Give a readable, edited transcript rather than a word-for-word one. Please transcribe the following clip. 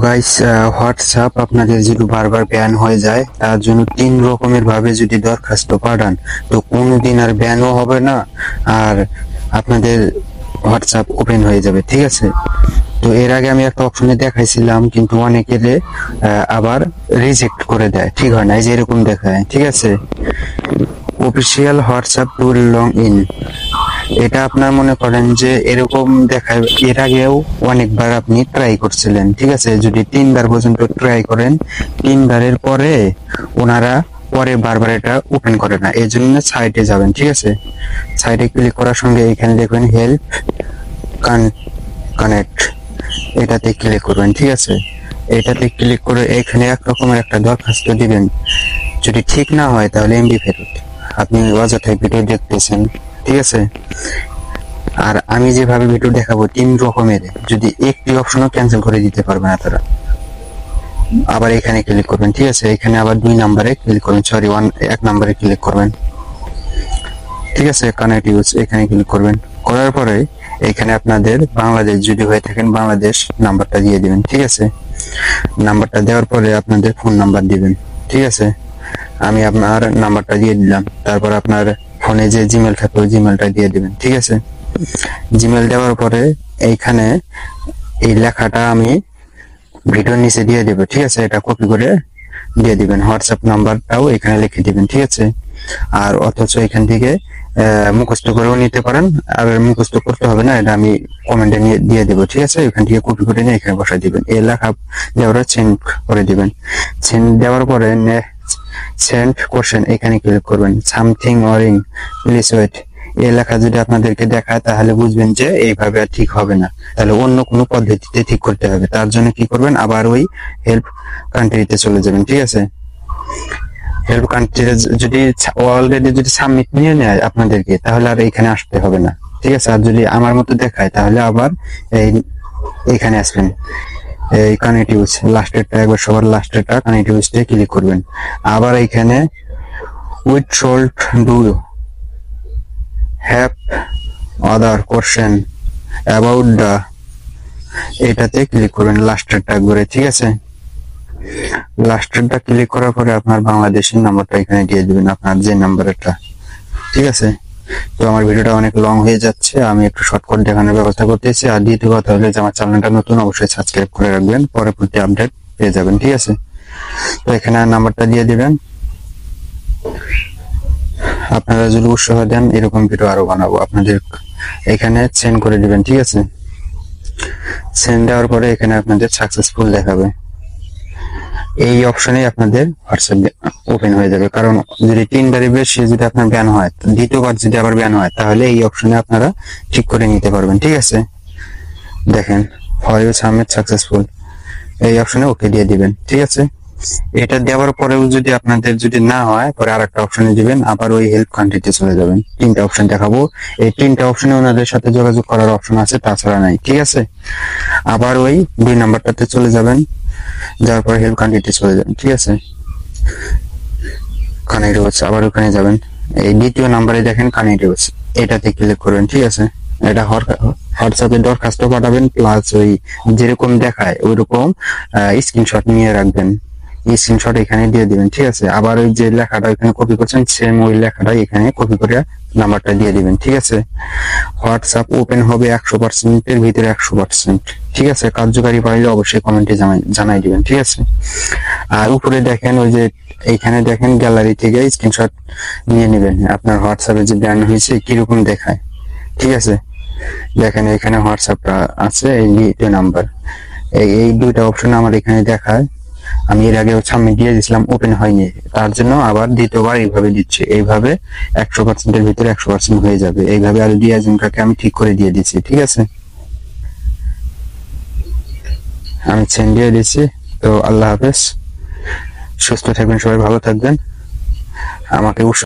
Guys, WhatsApp আপনাদের যদি বারবার ব্যান হয়ে যায় তার জন্য 3 রকমের ভাবে যদি দরখাস্ত পাঠান তো কোনোদিন আর ব্যানও হবে না, আর আপনাদের হোয়াটসঅ্যাপ ওপেন হয়ে যাবে। ঠিক আছে, তো এর আগে আমি একটা অপশনে দেখাইছিলাম, কিন্তু অনেকের আবার রিজেক্ট করে দেয়, ঠিক হয় না, এই যে এরকম দেখায়। ঠিক আছে, official WhatsApp tool long in, এটা আপনার মনে করেন যে এরকম দেখায়। এর আগেও অনেকবার আপনি ট্রাই করছিলেন, ঠিক আছে, যদি 3বার পর্যন্ত ট্রাই করেন, 3বারের পরে ওনারা পরে বারবার এটা ওপেন করে না, এই জন্য সাইটে যাবেন। ঠিক আছে, সাইটে ক্লিক করার সঙ্গে এখানে দেখবেন হেল্প কানেক্ট, এটাতে ক্লিক করবেন। ঠিক আছে, এটাতে ক্লিক করে এখানে এক রকমের একটা দরখাস্ত দিবেন। যদি ঠিক না হয় তাহলে এমবি ফেরত। আপনি অযথায় ভিডিও দেখতেছেন, ঠিক আছে, আর আমি যেভাবে ভিডিও দেখাবো 3 রকমের, যদি একটি অপশনও ক্যান্সেল করে দিতে পারবে না তারা। আবার এখানে ক্লিক করবেন। ঠিক আছে, এখানে আবার 2 নম্বরে ক্লিক করবেন, সরি 1 নম্বরে ক্লিক করবেন। ঠিক আছে, কানেক্ট ইউজ, এখানে ক্লিক করবেন। করার পরে এখানে আপনাদের বাংলাদেশ যদি হয়ে থাকেন বাংলাদেশ নাম্বারটা দিয়ে দিবেন। ঠিক আছে, নাম্বারটা দেওয়ার পরে আপনাদের ফোন নাম্বার দিবেন। ঠিক আছে, আমি আপনার নাম্বারটা দিয়ে দিলাম। তারপর আপনার ফোনে যে জিমেল থাকে ওই জিমেলটা দিয়ে দিবেন। ঠিক আছে, জিমেল দেওয়ার পরে এইখানে এই লেখাটা আমি ভিডিওর নিচে দিয়ে দেবো। ঠিক আছে, এটা কপি করে দিয়ে দিবেন। হোয়াটসঅ্যাপ নাম্বারটাও এখানে লিখে দিবেন। ঠিক আছে, আর অথচ এখান থেকে মুখস্থ করেও নিতে পারেন, আর মুখস্থ করতে হবে না, এটা আমি কমেন্টে নিয়ে দিয়ে দেবো। ঠিক আছে, এখান থেকে কপি করে নিয়ে এখানে বসাই দিবেন। এই লেখা দেওয়ার সেন্ড করে দিবেন। সেন্ড দেওয়ার পরে সেন্ড কোশ্চেন এখানে ক্লিক করবেন। সামথিং অরিং প্লিজ ওয়েট, এই লেখা যদি আপনাদেরকে দেখায় তাহলে বুঝবেন যে এইভাবে আর ঠিক হবে না, তাহলে অন্য কোনো পদ্ধতিতে ঠিক করতে হবে। তার জন্য কি করবেন, আবার ওই হেল্প কান্ট্রিতে চলে যাবেন। ঠিক আছে, হেল্প কান্ট্রিতে যদি অলরেডি যদি সাবমিট নিয়ে নেয় আপনাদেরকে, তাহলে আর এখানে আসতে হবে না। ঠিক আছে, আর যদি আমার মতো দেখায় তাহলে আবার এইখানে আসবেন। এই কানেক্ট ইউজ লাস্টেরটা, একবার সবার লাস্টেরটা কানেক্ট ইউজে ক্লিক করবেন। আবার এইখানে with should do have other question about the, এটাতে ক্লিক করবেন লাস্টেরটা একবারে। ঠিক আছে, লাস্টেরটা ক্লিক করার পরে আপনার বাংলাদেশের নাম্বারটা এখানে দিয়ে দিবেন, আপনার যে নাম্বারটা। ঠিক আছে, তো আমার ভিডিওটা অনেক লং হয়ে যাচ্ছে, আমি একটু শর্টকাট দেখানোর ব্যবস্থা করতেছি। আর দ্বিতীয় কথা হলো যে আমার চ্যানেলটা নতুন, অবশ্যই সাবস্ক্রাইব করে রাখবেন, পরবর্তী আপডেট পেয়ে যাবেন। ঠিক আছে, তো এখানে নাম্বারটা দিয়ে দিবেন। আপনারা যদি উৎসাহ দেন এরকম ভিডিও আরো বানাবো আপনাদের। এখানে সেন্ড করে দিবেন। ঠিক আছে, সেন্ড দেওয়ার পরে এখানে আপনাদের সাকসেসফুল দেখাবে। এই অপশনে আপনাদের হোয়াটসঅ্যাপ ওপেন হয়ে যাবে। কারণ যদি 3বারের বেশি যদি আপনার ব্যান হয়, দ্বিতীয়বার যদি আবার ব্যান হয়, তাহলে এই অপশনে আপনারা ঠিক করে নিতে পারবেন। ঠিক আছে, দেখেন ফর ইউ সাবমিট সাকসেসফুল, এই অপশনে ওকে দিয়ে দিবেন। ঠিক আছে, এটা দেওয়ার পরেও যদি আপনাদের যদি না হয়, পরে আরেকটা অপশনে দিবেন, আবার ওই হেল্প কান্ট্রিতে চলে যাবেন। 3টা অপশন দেখাবো, এই 3টা অপশনে ওনাদের সাথে যোগাযোগ করার অপশন আছে, তাছাড়া নাই। ঠিক আছে, আবার ওই 2 নাম্বারটাতে চলে যাবেন, যাওয়ার পর হেল্প কান্ট্রিতে চলে যাবেন। ঠিক আছে, কানেক্ট হচ্ছে, আবার ওখানে যাবেন। এই দ্বিতীয় নাম্বারে দেখেন কানেক্ট হচ্ছে, এটাতে ক্লিক করবেন। ঠিক আছে, এটা হোয়াটসঅ্যাপে দরখাস্ত পাঠাবেন, প্লাস ওই যেরকম দেখায় ওইরকম স্ক্রিনশট নিয়ে রাখবেন, স্ক্রিনশট এখানে দিয়ে দিবেন। ঠিক আছে, আবার ওই যে লেখাটা এখানে কপি করছেন, সেম ওই লেখাটা এখানে কপি করে নাম্বারটা দিয়ে দিবেন। ঠিক আছে, হোয়াটসঅ্যাপ ওপেন হবে 100%-এর ভিতরে 100%। ঠিক আছে, কার্যকারী পাইলে অবশ্যই কমেন্টে জানাই দিবেন। ঠিক আছে, আর উপরে দেখেন ওই যে এইখানে দেখেন গ্যালারি থেকে স্ক্রিনশট নিয়ে নেবেন, আপনার হোয়াটসঅ্যাপে যে ব্যান হয়েছে কিরকম দেখায়। ঠিক আছে, দেখেন এখানে হোয়াটসঅ্যাপটা আছে, এই 2 নাম্বার, এই 2টা অপশন আমার এখানে দেখায়। আমি এর আগে সাবমিট দিয়ে দিয়েছিলাম, ওপেন হয়নি, তার জন্য আবার দ্বিতীয়বার এইভাবে দিচ্ছি। এইভাবে 100%-এর ভিতরে 100% হয়ে যাবে। এইভাবে আর ডিয়াজনটাকে আমি ঠিক করে দিয়ে দিচ্ছি। ঠিক আছে, আমি সেন্ড দিয়ে দিচ্ছি। তো আল্লাহ হাফেজ, সুস্থ থাকবেন সবাই, ভালো থাকবেন, আমাকে